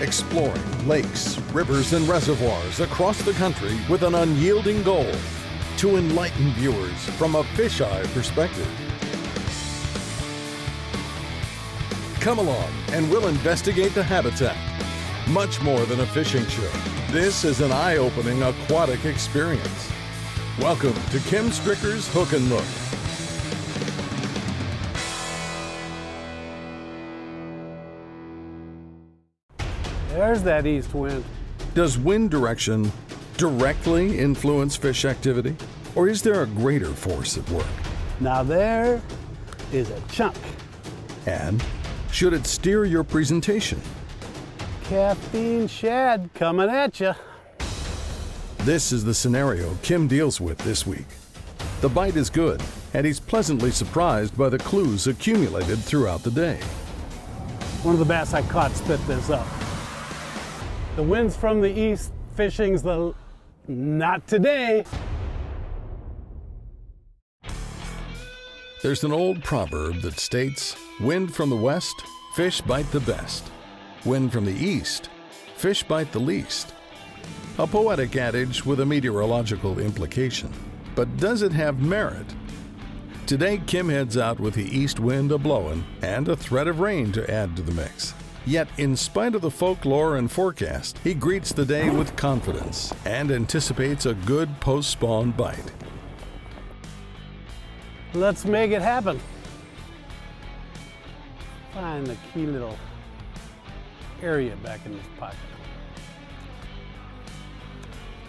exploring lakes, rivers, and reservoirs across the country with an unyielding goal to enlighten viewers from a fish-eye perspective. Come along and we'll investigate the habitat. Much more than a fishing show, this is an eye-opening aquatic experience. Welcome to Kim Stricker's Hook and Look. There's that east wind. Does wind direction directly influence fish activity? Or is there a greater force at work? Now there is a chunk. And should it steer your presentation? Caffeine shad coming at you. This is the scenario Kim deals with this week. The bite is good, and he's pleasantly surprised by the clues accumulated throughout the day. One of the bass I caught spit this up. The wind's from the east, fishing's the... not today. There's an old proverb that states, wind from the west, fish bite the best. Wind from the east, fish bite the least. A poetic adage with a meteorological implication. But does it have merit? Today, Kim heads out with the east wind a-blowin' and a threat of rain to add to the mix. Yet, in spite of the folklore and forecast, he greets the day with confidence and anticipates a good post-spawn bite. Let's make it happen. Find the key little area back in this pocket.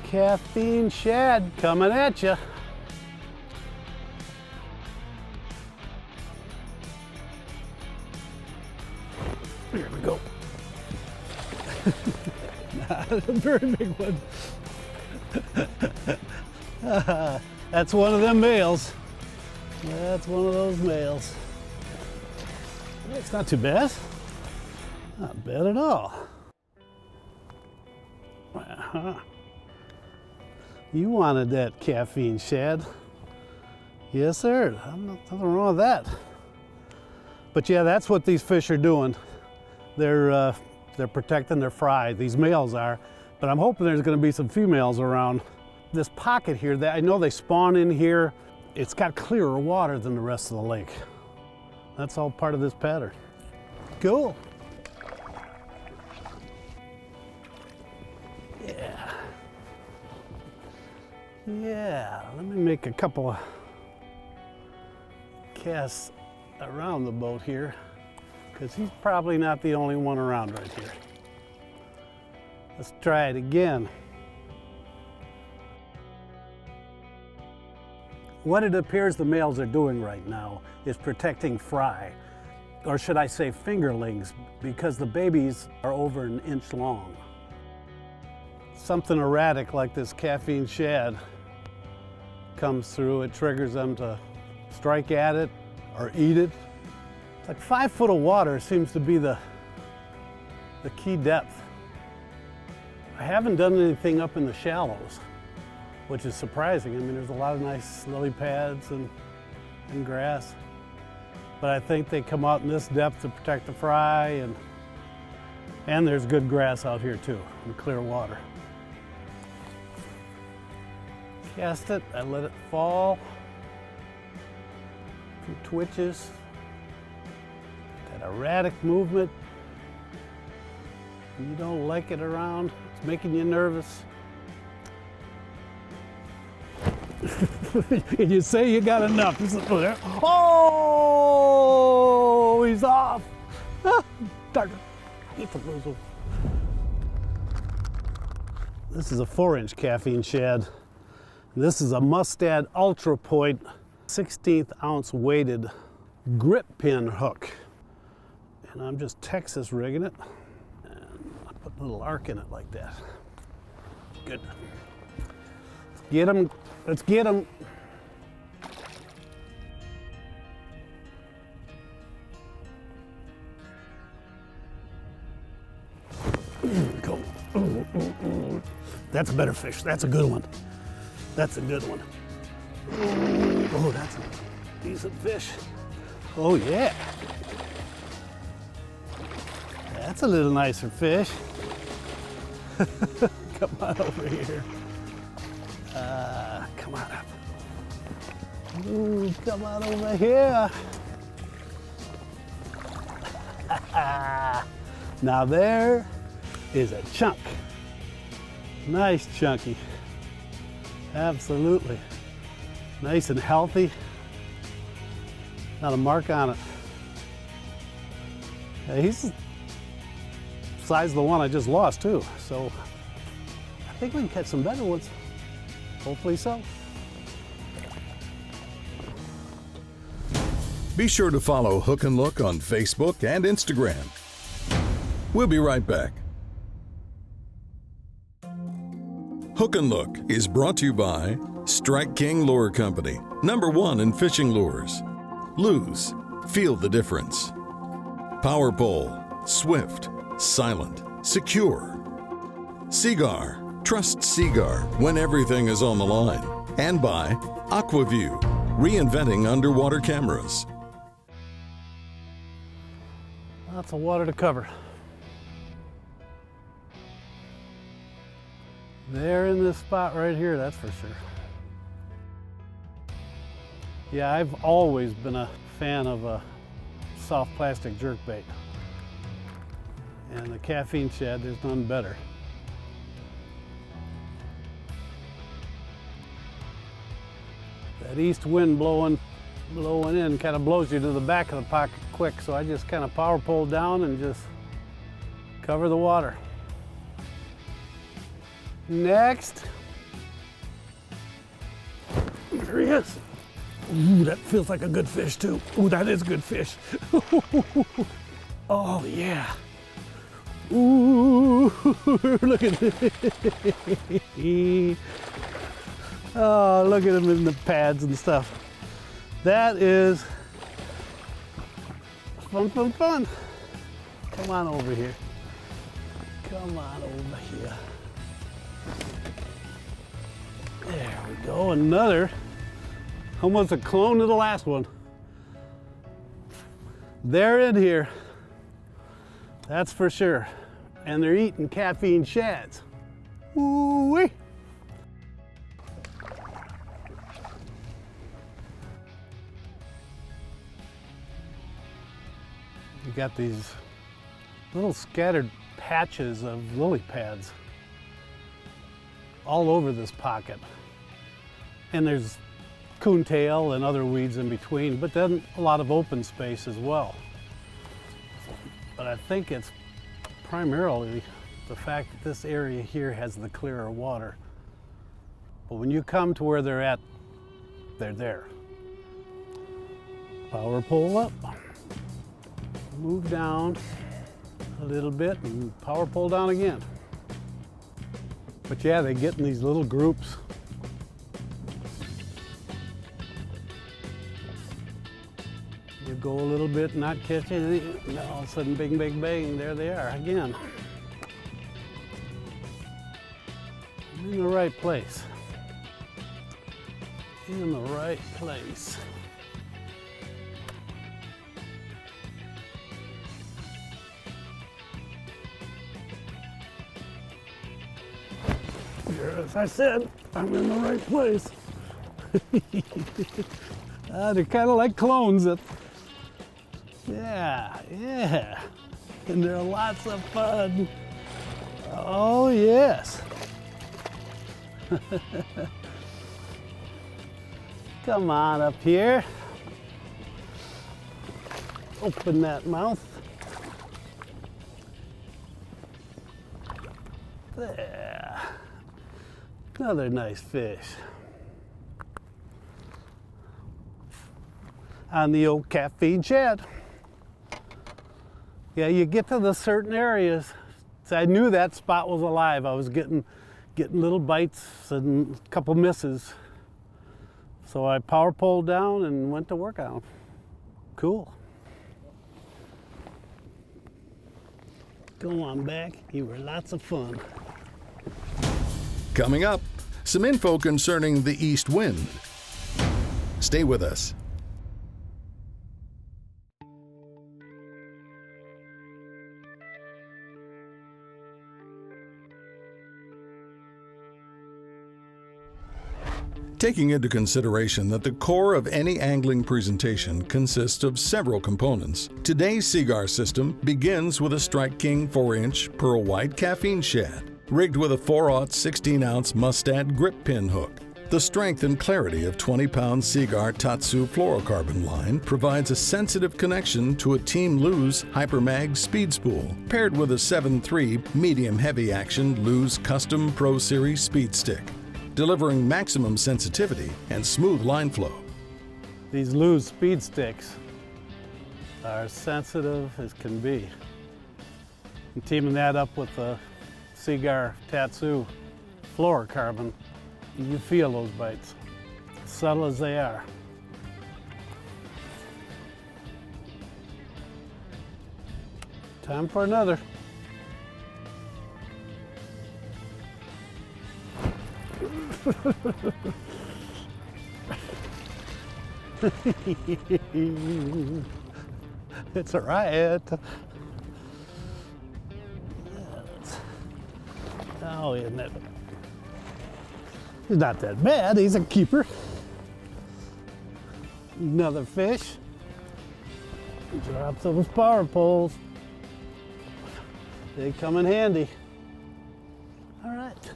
Caffeine shad coming at you. Here we go. Not a very big one. That's one of them males. That's one of those males. It's not too bad. Not bad at all. You wanted that caffeine shad. Yes, sir. Nothing wrong with that. But yeah, that's what these fish are doing. They're protecting their fry. These males are. But I'm hoping there's going to be some females around. This pocket here, I know they spawn in here. It's got clearer water than the rest of the lake. That's all part of this pattern. Cool. Yeah. Yeah, let me make a couple of casts around the boat here, because he's probably not the only one around right here. Let's try it again. What it appears the males are doing right now is protecting fry, or should I say fingerlings, because the babies are over an inch long. Something erratic like this caffeine shad comes through, it triggers them to strike at it or eat it. It's like 5 foot of water seems to be the key depth. I haven't done anything up in the shallows, which is surprising. I mean, there's a lot of nice lily pads and grass. But I think they come out in this depth to protect the fry, and there's good grass out here too, and clear water. Cast it, I let it fall. A few twitches. That erratic movement. You don't like it around, it's making you nervous. And you say you got enough. Oh, he's off. Darn it. Get the muzzle. This is a 4-inch caffeine shad. This is a Mustad Ultra Point 16th ounce weighted grip pin hook. And I'm just Texas rigging it. And I put a little arc in it like that. Good. Get him. Let's get him. Go. That's a better fish. That's a good one. That's a good one. Oh, that's a decent fish. Oh, yeah. That's a little nicer fish. Come on over here. Come on up. Ooh, come on over here. Now there is a chunk. Nice chunky. Absolutely. Nice and healthy. Not a mark on it. He's the size of the one I just lost too. So I think we can catch some better ones. Hopefully so. Be sure to follow Hook and Look on Facebook and Instagram. We'll be right back. Hook and Look is brought to you by Strike King Lure Company, #1 in fishing lures. Lose, feel the difference. Power Pole, swift, silent, secure. Seagar, trust Seagar when everything is on the line. And by Aquaview, reinventing underwater cameras. Lots of water to cover. They're in this spot right here, that's for sure. Yeah, I've always been a fan of a soft plastic jerkbait. And the caffeine shad, there's none better. That east wind blowing in kind of blows you to the back of the pocket quick, so I just kind of power pull down and just cover the water. Next. There he is. Ooh, that feels like a good fish too. Ooh, that is good fish. Oh yeah. Ooh, look at this. Oh, look at him in the pads and stuff. That is fun, fun, fun. Come on over here. Come on over here. There we go, another, almost a clone of the last one. They're in here, that's for sure. And they're eating caffeine shads. Ooh-wee. You got these little scattered patches of lily pads all over this pocket. And there's coontail and other weeds in between, but then a lot of open space as well. But I think it's primarily the fact that this area here has the clearer water. But when you come to where they're at, they're there. Power pole up, move down a little bit and power pole down again. But yeah, they get in these little groups. You go a little bit, not catch anything, and all of a sudden, bing, bing, bang, there they are again. I'm in the right place. In the right place. As I said, I'm in the right place. They're kind of like clones. Yeah. And they're lots of fun. Oh, yes. Come on up here. Open that mouth. There. Another nice fish. On the old caffeine shad. Yeah, you get to the certain areas. So I knew that spot was alive. I was getting little bites and a couple misses. So I power poled down and went to work on them. Cool. Go on back. You were lots of fun. Coming up, some info concerning the east wind. Stay with us. Taking into consideration that the core of any angling presentation consists of several components, today's Seagar system begins with a Strike King 4-inch pearl white caffeine shad, rigged with a 4/0 16-ounce mustad grip pin hook. The strength and clarity of 20-pound Seagar Tatsu fluorocarbon line provides a sensitive connection to a Team Lew's Hypermag speed spool, paired with a 7.3 medium-heavy action Lew's Custom Pro Series speed stick, delivering maximum sensitivity and smooth line flow. These Lew's speed sticks are sensitive as can be. And teaming that up with the Seagar Tatsu fluorocarbon, you feel those bites, subtle as they are. Time for another. It's a riot. Oh, isn't it? He's not that bad, he's a keeper. Another fish. Drop those power poles. They come in handy. All right.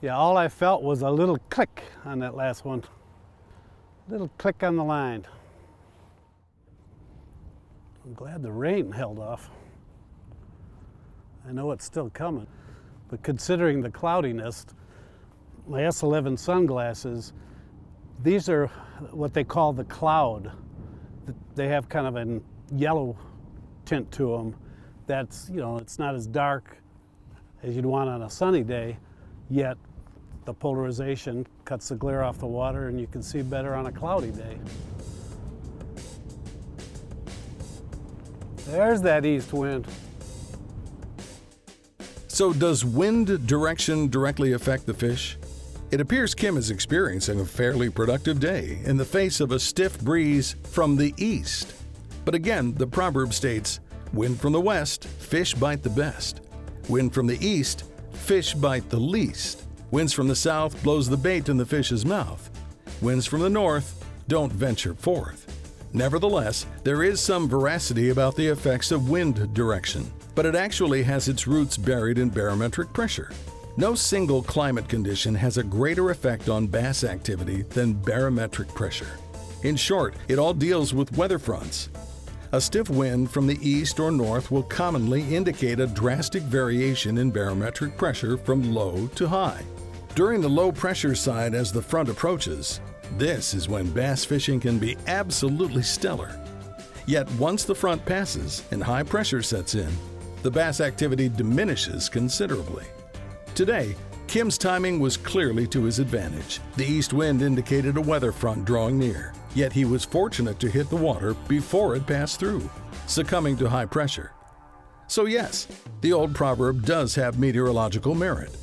Yeah, all I felt was a little click on that last one. Little click on the line. I'm glad the rain held off. I know it's still coming, but considering the cloudiness, my S11 sunglasses, these are what they call the cloud. They have kind of a yellow tint to them. That's, you know, it's not as dark as you'd want on a sunny day, yet the polarization cuts the glare off the water and you can see better on a cloudy day. There's that east wind. So does wind direction directly affect the fish? It appears Kim is experiencing a fairly productive day in the face of a stiff breeze from the east. But again, the proverb states, wind from the west, fish bite the best. Wind from the east, fish bite the least. Winds from the south blows the bait in the fish's mouth. Winds from the north don't venture forth. Nevertheless, there is some veracity about the effects of wind direction, but it actually has its roots buried in barometric pressure. No single climate condition has a greater effect on bass activity than barometric pressure. In short, it all deals with weather fronts. A stiff wind from the east or north will commonly indicate a drastic variation in barometric pressure from low to high. During the low pressure side as the front approaches, this is when bass fishing can be absolutely stellar. Yet once the front passes and high pressure sets in, the bass activity diminishes considerably. Today, Kim's timing was clearly to his advantage. The east wind indicated a weather front drawing near, yet he was fortunate to hit the water before it passed through, succumbing to high pressure. So yes, the old proverb does have meteorological merit.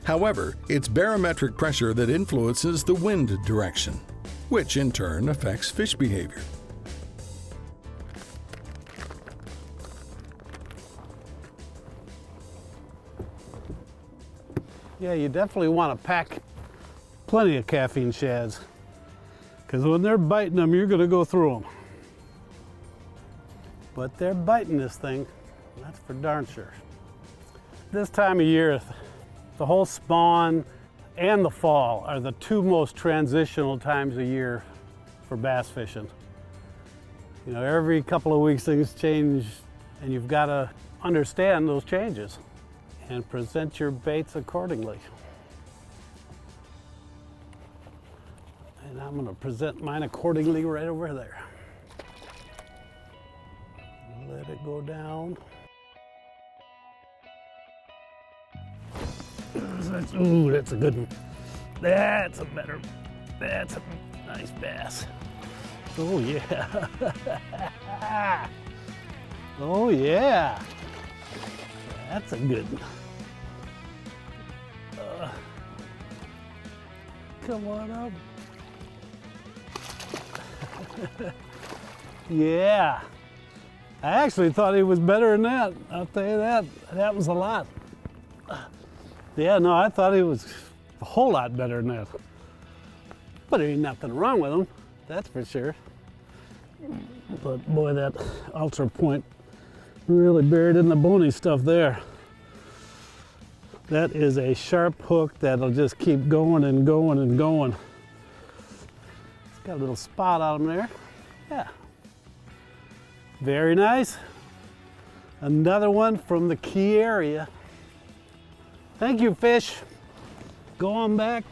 However, it's barometric pressure that influences the wind direction, which in turn affects fish behavior. Yeah, you definitely want to pack plenty of caffeine shads, because when they're biting them, you're going to go through them. But they're biting this thing, that's for darn sure. This time of year, the whole spawn and the fall are the two most transitional times of year for bass fishing. You know, every couple of weeks things change, and you've got to understand those changes and present your baits accordingly. And I'm going to present mine accordingly right over there. Let it go down. Ooh, that's a good one. That's a nice bass. Oh yeah. Oh yeah. That's a good one. Come on up. Yeah. I actually thought he was better than that. I'll tell you that. That was a lot. Yeah, no, I thought he was a whole lot better than that. But there ain't nothing wrong with him, that's for sure. But boy, that ultra point really buried in the bony stuff there. That is a sharp hook that'll just keep going and going and going. It's got a little spot on him there. Yeah. Very nice. Another one from the key area. Thank you, fish. Go on back.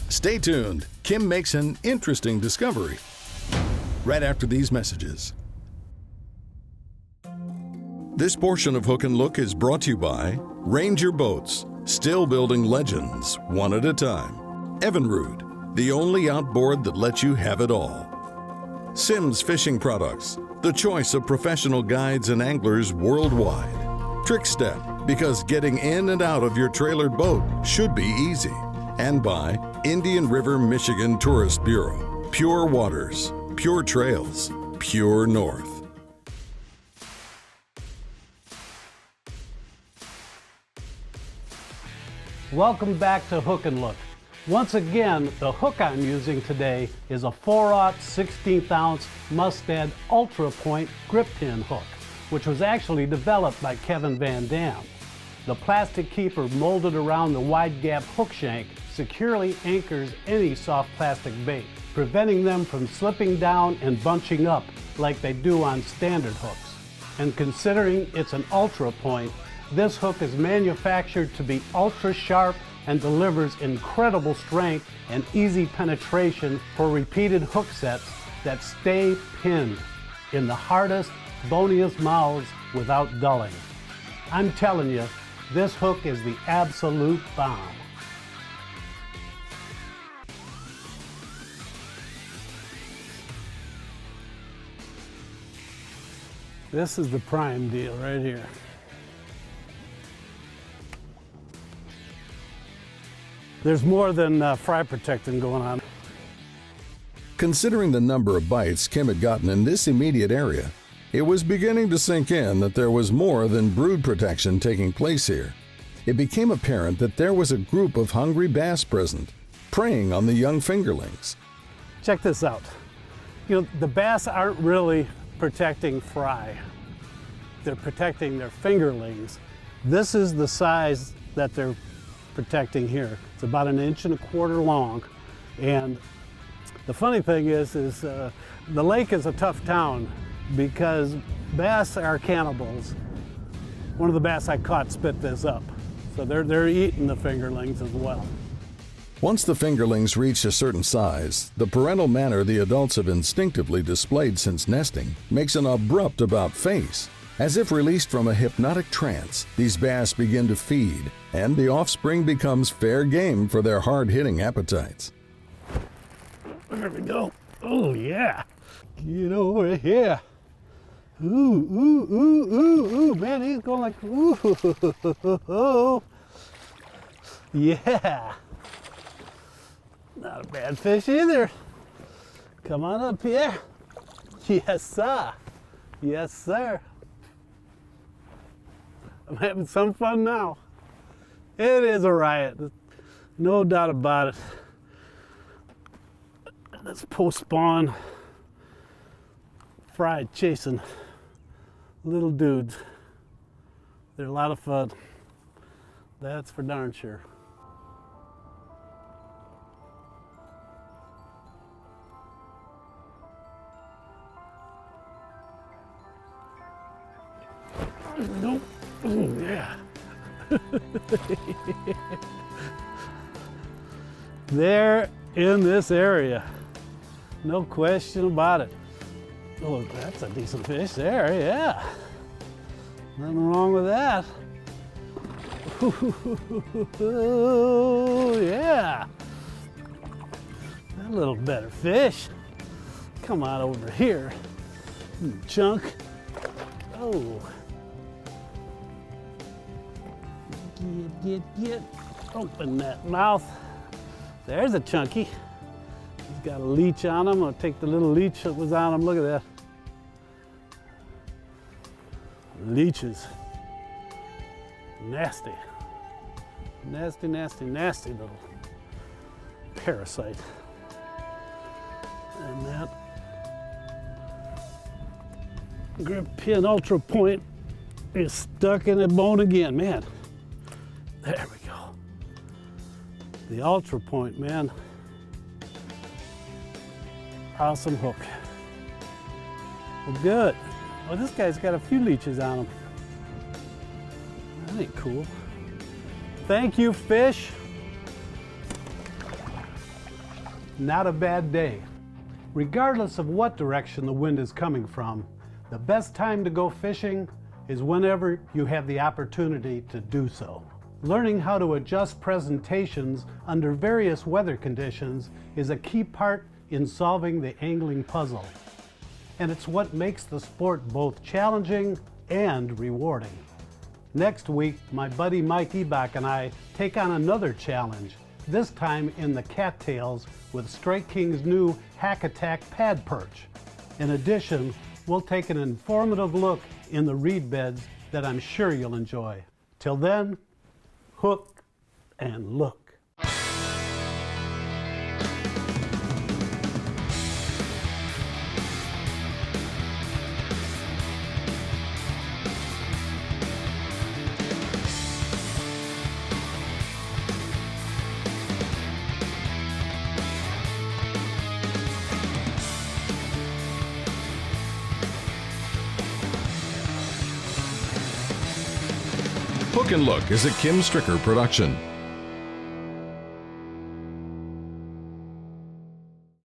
Stay tuned. Kim makes an interesting discovery right after these messages. This portion of Hook and Look is brought to you by Ranger Boats, still building legends one at a time. Evinrude, the only outboard that lets you have it all. Sims Fishing Products, the choice of professional guides and anglers worldwide. Trickstep, because getting in and out of your trailered boat should be easy. And by Indian River, Michigan Tourist Bureau. Pure waters, pure trails, pure north. Welcome back to Hook and Look. Once again, the hook I'm using today is a 4/0 16th ounce Mustad Ultra Point grip pin hook, which was actually developed by Kevin Van Dam. The plastic keeper molded around the wide gap hook shank securely anchors any soft plastic bait, preventing them from slipping down and bunching up like they do on standard hooks. And considering it's an Ultra Point, this hook is manufactured to be ultra sharp and delivers incredible strength and easy penetration for repeated hook sets that stay pinned in the hardest, boniest mouths without dulling. I'm telling you, this hook is the absolute bomb. This is the prime deal right here. There's more than fry protecting going on. Considering the number of bites Kim had gotten in this immediate area, it was beginning to sink in that there was more than brood protection taking place here. It became apparent that there was a group of hungry bass present, preying on the young fingerlings. Check this out. You know, the bass aren't really protecting fry. They're protecting their fingerlings. This is the size that they're protecting here. It's about 1.25 inches long. And the funny thing is the lake is a tough town because bass are cannibals. One of the bass I caught spit this up. So they're eating the fingerlings as well. Once the fingerlings reach a certain size, the parental manner the adults have instinctively displayed since nesting makes an abrupt about-face. As if released from a hypnotic trance, these bass begin to feed, and the offspring becomes fair game for their hard-hitting appetites. There we go. Oh yeah. Get over here. Ooh, ooh, ooh, ooh, ooh. Man, he's going like, ooh. Yeah. Not a bad fish either. Come on up here. Yes, sir. Yes, sir. I'm having some fun now. It is a riot. No doubt about it. Let's post-spawn fry chasing little dudes. They're a lot of fun. That's for darn sure. Nope. Oh, yeah. They're in this area. No question about it. Oh, that's a decent fish there, yeah. Nothing wrong with that. Oh, yeah. That little better fish. Come on over here, you chunk. Oh. Get. Open that mouth. There's a chunky. He's got a leech on him. I'll take the little leech that was on him. Look at that. Leeches. Nasty. Nasty, nasty, nasty little parasite. And that grip pin Ultra Point is stuck in the bone again, man. There we go. The Ultra Point, man. Awesome hook. Well, good. Well, this guy's got a few leeches on him. That ain't cool. Thank you, fish. Not a bad day. Regardless of what direction the wind is coming from, the best time to go fishing is whenever you have the opportunity to do so. Learning how to adjust presentations under various weather conditions is a key part in solving the angling puzzle. And it's what makes the sport both challenging and rewarding. Next week, my buddy Mike Ebach and I take on another challenge, this time in the cattails with Strike King's new Hack Attack Pad Perch. In addition, we'll take an informative look in the reed beds that I'm sure you'll enjoy. Till then, hook and look. Hook and Look is a Kim Stricker production.